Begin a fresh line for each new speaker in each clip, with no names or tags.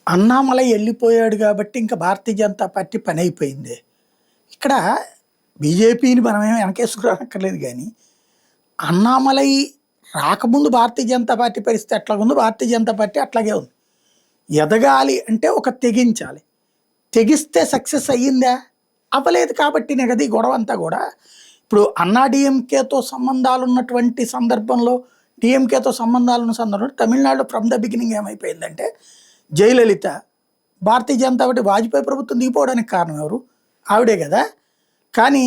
అన్నామలై వెళ్ళిపోయాడు కాబట్టి ఇంకా భారతీయ జనతా పార్టీ పని అయిపోయింది. ఇక్కడ బీజేపీని మనమేమి వెనకేసుకురానక్కర్లేదు కానీ, అన్నామలై రాకముందు భారతీయ జనతా పార్టీ పరిస్థితి ఎట్లాగుందో భారతీయ జనతా పార్టీ అట్లాగే ఉంది. ఎదగాలి అంటే ఒక తెగించాలి. తెగిస్తే సక్సెస్ అయ్యిందా? అవ్వలేదు కాబట్టినే కదా ఈ గొడవ అంతా కూడా. ఇప్పుడు అన్నా డీఎంకేతో సంబంధాలు ఉన్నటువంటి సందర్భంలో, డీఎంకేతో సంబంధాలు ఉన్న సందర్భంలో తమిళనాడులో ఫ్రమ్ ద బిగినింగ్ ఏమైపోయిందంటే, జయలలిత భారతీయ జనతా పార్టీ వాజ్పేయి ప్రభుత్వం దిగిపోవడానికి కారణం ఎవరు? ఆవిడే కదా. కానీ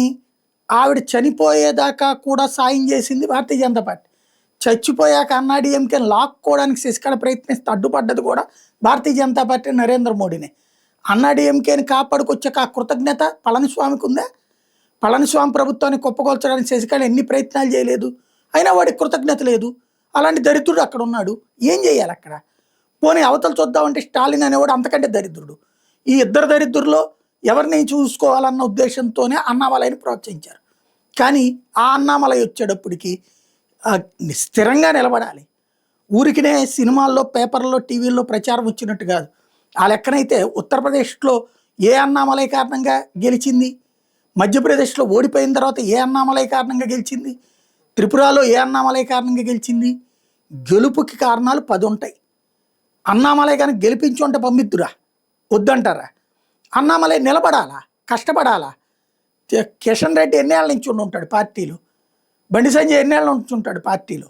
ఆవిడ చనిపోయేదాకా కూడా సాయం చేసింది భారతీయ జనతా పార్టీ. చచ్చిపోయాక అన్నా డీఎంకేని లాక్కోవడానికి శశికళ ప్రయత్నిస్తే అడ్డుపడ్డది కూడా భారతీయ జనతా పార్టీ, నరేంద్ర మోడీనే. అన్నా డీఎంకేని కాపాడుకొచ్చాక ఆ కృతజ్ఞత పళనిస్వామికి ఉందా? పళనిస్వామి ప్రభుత్వాన్ని కుప్పకొల్చడానికి శశికళ ఎన్ని ప్రయత్నాలు చేయలేదు, అయినా వాడికి కృతజ్ఞత లేదు. అలాంటి దరిద్రుడు అక్కడ ఉన్నాడు. ఏం చేయాలి అక్కడ? పోనీ అవతలు చూద్దామంటే స్టాలిన్ అనేవాడు అంతకంటే దరిద్రుడు. ఈ ఇద్దరు దరిద్రుల్లో ఎవరిని చూసుకోవాలన్న ఉద్దేశంతోనే అన్నామలైని ప్రోత్సహించారు. కానీ ఆ అన్నామలై వచ్చేటప్పటికి స్థిరంగా నిలబడాలి. ఊరికినే సినిమాల్లో, పేపర్లో, టీవీల్లో ప్రచారం వచ్చినట్టు కాదు. ఆ లెక్కనైతే ఉత్తరప్రదేశ్లో ఏ అన్నామలై కారణంగా గెలిచింది? మధ్యప్రదేశ్లో ఓడిపోయిన తర్వాత ఏ అన్నామలై కారణంగా గెలిచింది? త్రిపురలో ఏ అన్నామలై కారణంగా గెలిచింది? గెలుపుకి కారణాలు 10 ఉంటాయి. అన్నామలై కానీ గెలిపించి ఉంటే పంపిద్దురా, వద్దంటారా? అన్నామలై నిలబడాలా, కష్టపడాలా? కిషన్ రెడ్డి ఎన్నేళ్ళ నుంచి ఉంటాడు పార్టీలో, బండి సంజయ్ ఎన్నేళ్ళ నుంచి ఉంటాడు పార్టీలో.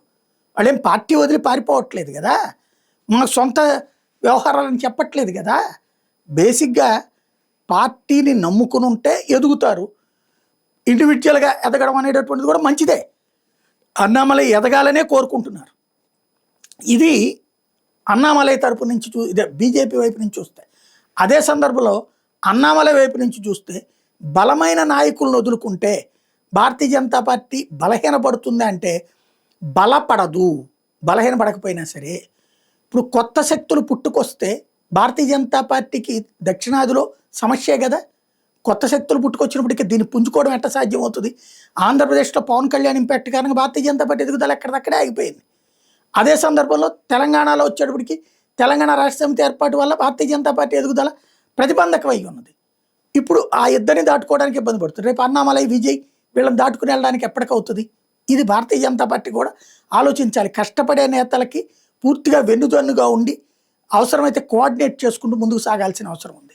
వాళ్ళేం పార్టీ వదిలి పారిపోవట్లేదు కదా, మన సొంత వ్యవహారాలను చెప్పట్లేదు కదా. బేసిక్గా పార్టీని నమ్ముకుని ఉంటే ఎదుగుతారు. ఇండివిజువల్గా ఎదగడం అనేటటువంటిది కూడా మంచిదే. అన్నామలై ఎదగాలనే కోరుకుంటున్నారు. ఇది అన్నామలై తరపు నుంచి ఇదే బీజేపీ వైపు నుంచి చూస్తే. అదే సందర్భంలో అన్నామలై వైపు నుంచి చూస్తే బలమైన నాయకులను వదులుకుంటే భారతీయ జనతా పార్టీ బలహీనపడుతుంది అంటే బలపడదు. బలహీనపడకపోయినా సరే ఇప్పుడు కొత్త శక్తులు పుట్టుకొస్తే భారతీయ జనతా పార్టీకి దక్షిణాదిలో సమస్యే కదా. కొత్త శక్తులు పుట్టుకొచ్చినప్పటికీ దీన్ని పుంజుకోవడం ఎట్లా సాధ్యం అవుతుంది? ఆంధ్రప్రదేశ్లో పవన్ కళ్యాణ్ ఇంపాక్ట్ కారణంగా భారతీయ జనతా పార్టీ ఎదుగుదల ఎక్కడిదక్కడే ఆగిపోయింది. అదే సందర్భంలో తెలంగాణలో వచ్చేటప్పటికి తెలంగాణ రాష్ట్ర సమితి ఏర్పాటు వల్ల భారతీయ జనతా పార్టీ ఎదుగుదల ప్రతిబంధకమై ఉన్నది. ఇప్పుడు ఆ ఇద్దరిని దాటుకోవడానికి ఇబ్బంది పడుతుంది. రేపు అన్నామలై, విజయ్ వీళ్ళని దాటుకుని వెళ్ళడానికి ఎప్పటికవుతుంది? ఇది భారతీయ జనతా పార్టీ కూడా ఆలోచించాలి. కష్టపడే నేతలకి పూర్తిగా వెన్నుదన్నుగా ఉండి అవసరమైతే కోఆర్డినేట్ చేసుకుంటూ ముందుకు సాగాల్సిన అవసరం ఉంది.